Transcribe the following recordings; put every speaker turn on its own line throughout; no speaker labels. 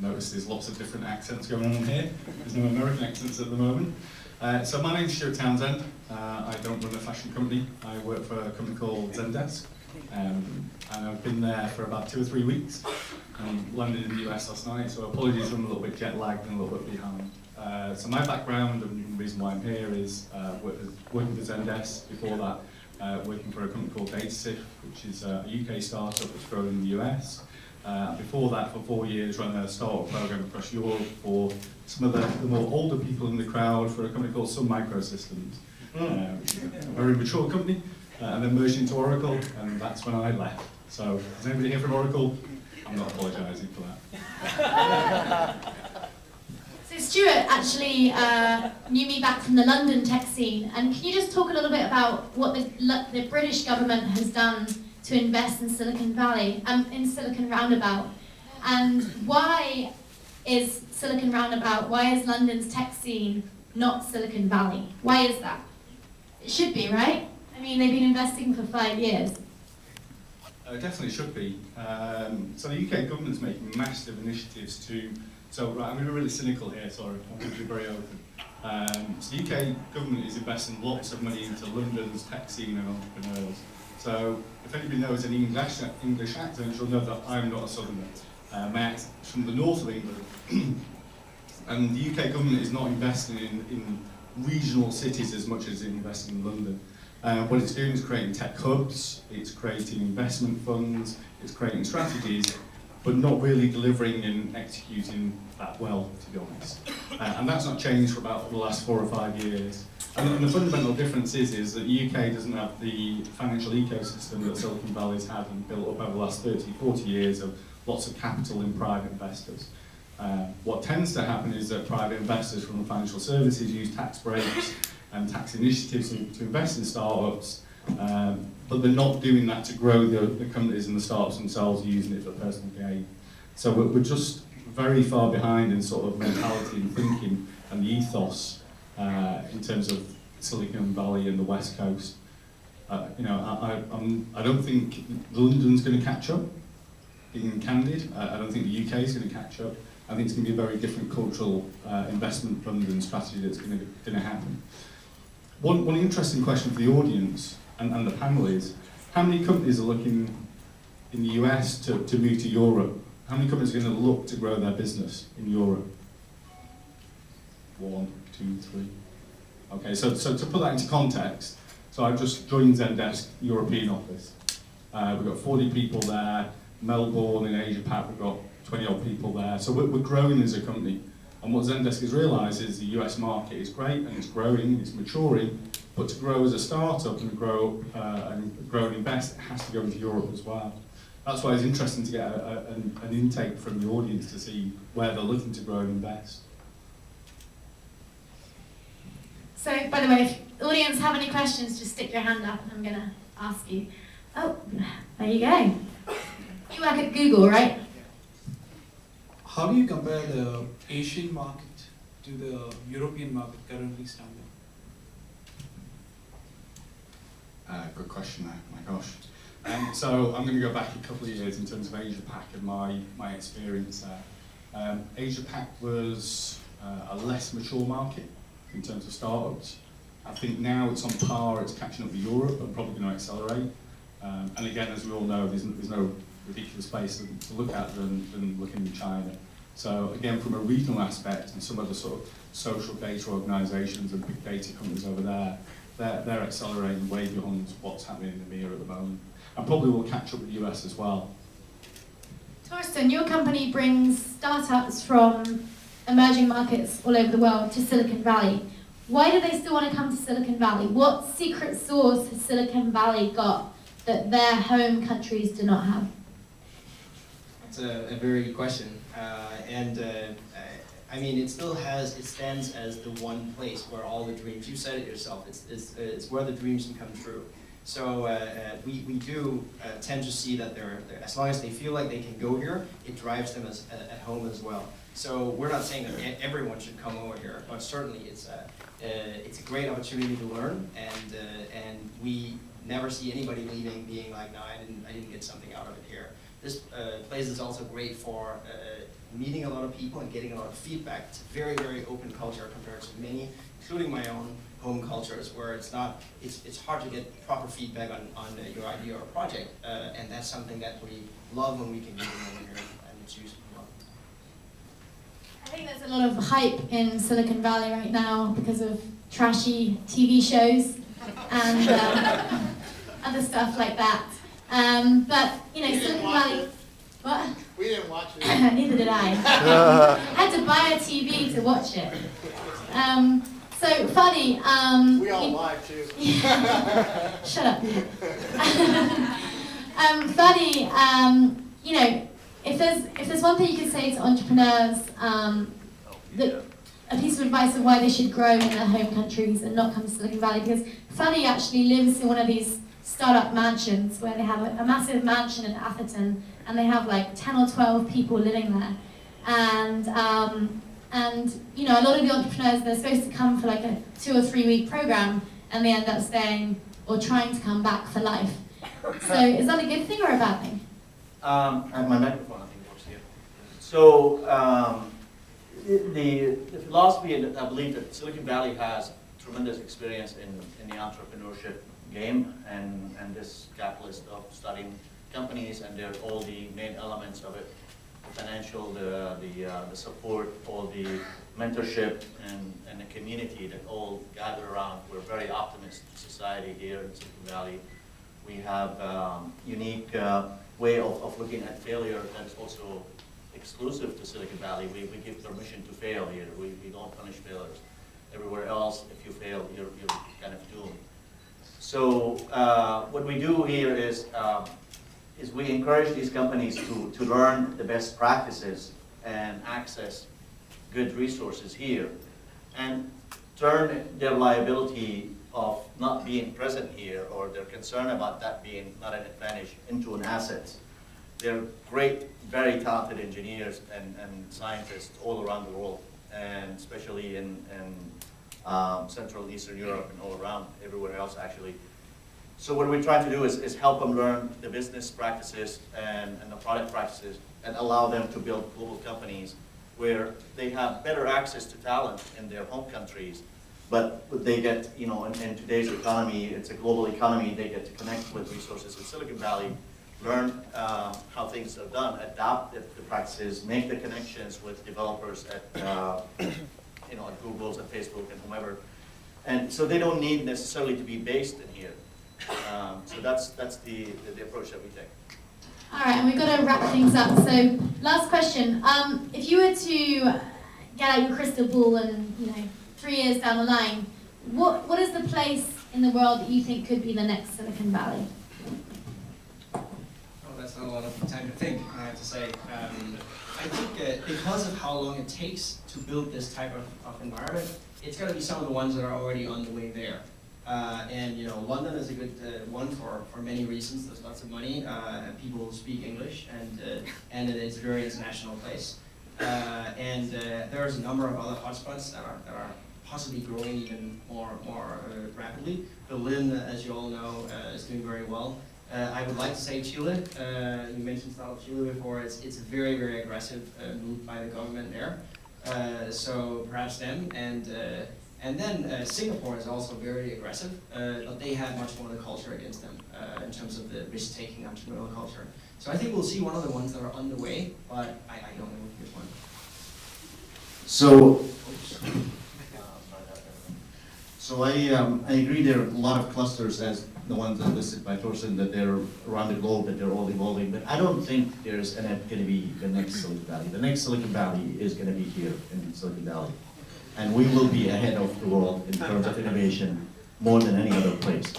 Notice there's lots of different accents going on here. There's no American accents at the moment. So my name's Stuart Townsend. I don't run a fashion company. I work for a company called Zendesk. And I've been there for about 2 or 3 weeks. And landed in the US last night, so apologies, I'm a little bit jet lagged and a little bit behind. So my background and the reason why I'm here is working for Zendesk. Before that, working for a company called DataSift, which is a UK startup that's grown in the US. Before that, for 4 years, ran a startup program across Europe for some of the more older people in the crowd for a company called Sun Microsystems, which is a very mature company, and then merged into Oracle, and that's when I left. So, is anybody here from Oracle? I'm not apologising for that.
So Stuart actually knew me back from the London tech scene, and can you just talk a little bit about what the British government has done to invest in Silicon Valley, in Silicon Roundabout, and why is London's tech scene not Silicon Valley? Why is that? It should be, right? I mean, they've been investing for 5 years.
Definitely should be. So the UK government's making massive initiatives to, I'm going to be really cynical here, sorry, I'm going to be very open. So the UK government is investing lots of money into London's tech scene and entrepreneurs. So if anybody knows any English accent, you'll know that I'm not a southerner. My accent's from the north of England. And the UK government is not investing in regional cities as much as it's investing in London. What it's doing is creating tech hubs, it's creating investment funds, it's creating strategies, but not really delivering and executing that well, to be honest. And that's not changed for about the last 4 or 5 years. And the fundamental difference is that the UK doesn't have the financial ecosystem that Silicon Valley's had and built up over the last 30, 40 years of lots of capital in private investors. What tends to happen is that private investors from the financial services use tax breaks and tax initiatives to invest in startups, but they're not doing that to grow the companies and the startups themselves, using it for personal gain. So we're just very far behind in sort of mentality and thinking and the ethos in terms of Silicon Valley and the West Coast. I don't think London's going to catch up, being candid. I don't think the UK is going to catch up. I think it's going to be a very different cultural investment fund and strategy that's going to happen. One interesting question for the audience and the panel is, how many companies are looking in the US to move to Europe? How many companies are going to look to grow their business in Europe? 1, 2, 3. Okay, so to put that into context, so I've just joined Zendesk European office. We've got 40 people there. Melbourne in Asia Pac, we've got 20 odd people there. So we're growing as a company. And what Zendesk has realised is the US market is great and it's growing, it's maturing, but to grow as a startup and grow and invest, it has to go into Europe as well. That's why it's interesting to get an intake from the audience to see where they're looking to grow and invest.
So, by the way, if the audience have any questions, just stick your hand up and I'm going to ask you. Oh, there you go. You work at Google, right?
How do you compare the Asian market to the European market currently standing?
Good question there, my gosh. So I'm going to go back a couple of years in terms of Asia Pac and my experience there. Asia Pac was a less mature market in terms of startups. I think now it's on par, it's catching up with Europe and probably going to accelerate. And again, as we all know, there's no ridiculous place to look at than looking in China. So again, from a regional aspect and some of the sort of social data organisations and big data companies over there, they're accelerating way beyond what's happening in EMEA at the moment. And probably will catch up with the US as well.
Torsten, your company brings startups from emerging markets all over the world to Silicon Valley. Why do they still want to come to Silicon Valley? What secret sauce has Silicon Valley got that their home countries do not have?
That's a very good question. I mean, it stands as the one place where all the dreams, you said it yourself, it's where the dreams can come true. So we do tend to see that as long as they feel like they can go here, it drives them at home as well. So we're not saying that everyone should come over here, but certainly it's a great opportunity to learn, and we never see anybody leaving being like, no, I didn't get something out of it here. This place is also great for meeting a lot of people and getting a lot of feedback. It's a very, very open culture compared to many, including my own home cultures, where it's hard to get proper feedback on your idea or project, and that's something that we love when we can get in here and it's used.
I think there's a lot of hype in Silicon Valley right now because of trashy TV shows and other stuff like that. But you know, Silicon Valley. What?
We didn't watch it.
Neither did I. I had to buy a TV to watch it. So Fadi,
We all lied too.
shut up. Fadi, you know, if there's one thing you could say to entrepreneurs, a piece of advice of why they should grow in their home countries and not come to Silicon Valley, because Fadi actually lives in one of these startup mansions where they have a massive mansion in Atherton, and they have like 10 or 12 people living there. And you know, a lot of the entrepreneurs, they're supposed to come for like a 2 or 3 week program, and they end up staying or trying to come back for life. So is that a good thing or a bad thing?
And my microphone, I think, works here. So the philosophy, and I believe that Silicon Valley has tremendous experience in the entrepreneurship game, and this catalyst of studying companies and all the main elements of it, the financial, the support, all the mentorship, and the community that all gather around. We're a very optimistic society here in Silicon Valley. We have unique way of looking at failure that is also exclusive to Silicon Valley. We give permission to fail here. We don't punish failures. Everywhere else, if you fail, you're kind of doomed. So what we do here is we encourage these companies to learn the best practices and access good resources here, and turn their liability of not being present here, or their concern about that being not an advantage, into an asset. They're great, very talented engineers and scientists all around the world, and especially in Central and Eastern Europe and all around, everywhere else actually. So what we try to do is help them learn the business practices and the product practices, and allow them to build global companies where they have better access to talent in their home countries, but they get, you know, in today's economy, it's a global economy, they get to connect with resources in Silicon Valley, learn how things are done, adapt the practices, make the connections with developers at, you know, at Google's and Facebook and whomever. And so they don't need necessarily to be based in here. So that's the approach that we take.
All right, and we've got to wrap things up. So last question. If you were to get out your crystal ball and, you know, 3 years down the line, what is the place in the world that you think could be the next Silicon Valley?
Oh, that's not a lot of time to think, I have to say. I think because of how long it takes to build this type of environment, it's got to be some of the ones that are already on the way there. And you know, London is a good one for many reasons. There's lots of money, and people speak English, and it's a very international place. And there's a number of other hotspots that are possibly growing even more rapidly. Berlin, as you all know, is doing very well. I would like to say Chile. You mentioned Startup Chile before. It's a very, very aggressive move by the government there. So perhaps them, and then Singapore is also very aggressive, but they have much more of the culture against them in terms of the risk-taking entrepreneurial culture. So I think we'll see one of the ones that are on the way, but I don't know which one.
So I agree there are a lot of clusters, as the ones that listed by Torsten, that they're around the globe, that they're all evolving, but I don't think there's going to be the next Silicon Valley. The next Silicon Valley is going to be here in Silicon Valley. And we will be ahead of the world in terms of innovation more than any other place.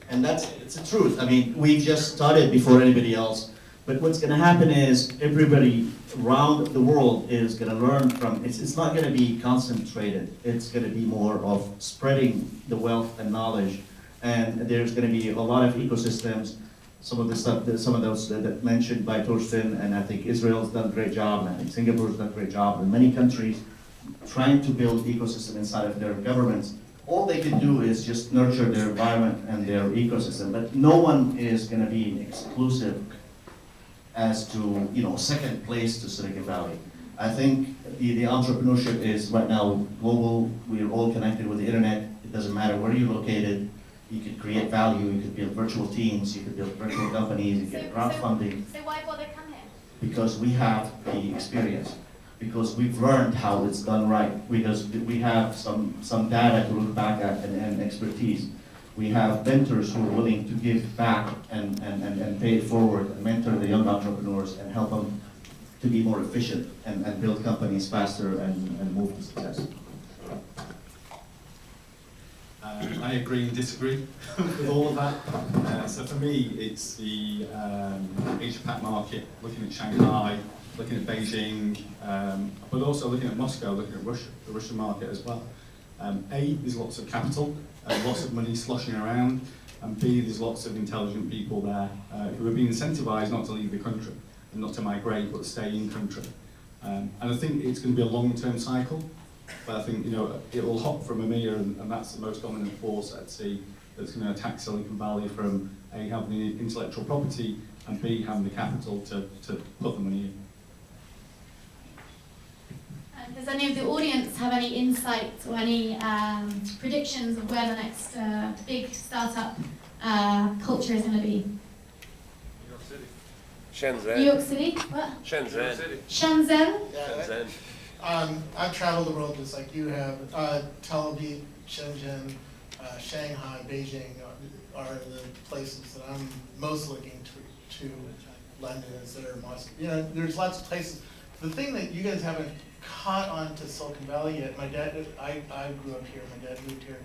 And it's the truth. I mean, we just started before anybody else, but what's going to happen is everybody around the world is going to learn from, it's not going to be concentrated. It's going to be more of spreading the wealth and knowledge. And there's going to be a lot of ecosystems. Some of the stuff, some of those that mentioned by Torsten, and I think Israel's done a great job, and I think Singapore's done a great job, and many countries trying to build ecosystem inside of their governments. All they can do is just nurture their environment and their ecosystem, but no one is going to be exclusive as to, you know, second place to Silicon Valley. I think the entrepreneurship is right now global. We're all connected with the internet. It doesn't matter where you're located. You could create value. You could build virtual teams. You could build virtual companies. You get crowdfunding.
So why bother come here?
Because we have the experience. Because we've learned how it's done right. Because we have some data to look back at and expertise. We have mentors who are willing to give back and pay it forward and mentor the young entrepreneurs and help them to be more efficient and build companies faster and move to success.
I agree and disagree with all of that. So for me, it's the Asia-Pac market, looking at Shanghai, looking at Beijing, but also looking at Moscow, looking at Russia, the Russian market as well. A, there's lots of capital, lots of money sloshing around, and B, there's lots of intelligent people there who are being incentivized not to leave the country and not to migrate, but stay in country. And I think it's going to be a long-term cycle, but I think it will hop from EMEA, and that's the most dominant force I'd see that's going to attack Silicon Valley from A, having the intellectual property, and B, having the capital to put the money in.
Does any of the audience have any insights or any predictions of where the next big startup culture is going to be?
New York City.
New York City? What?
Shenzhen.
Shenzhen?
I've traveled the world just like you have. Tel Aviv, Shenzhen, Shanghai, Beijing are the places that I'm most looking to. London is there, Moscow. There's lots of places. The thing that you guys haven't caught on to Silicon Valley yet, my dad, I grew up here, my dad moved here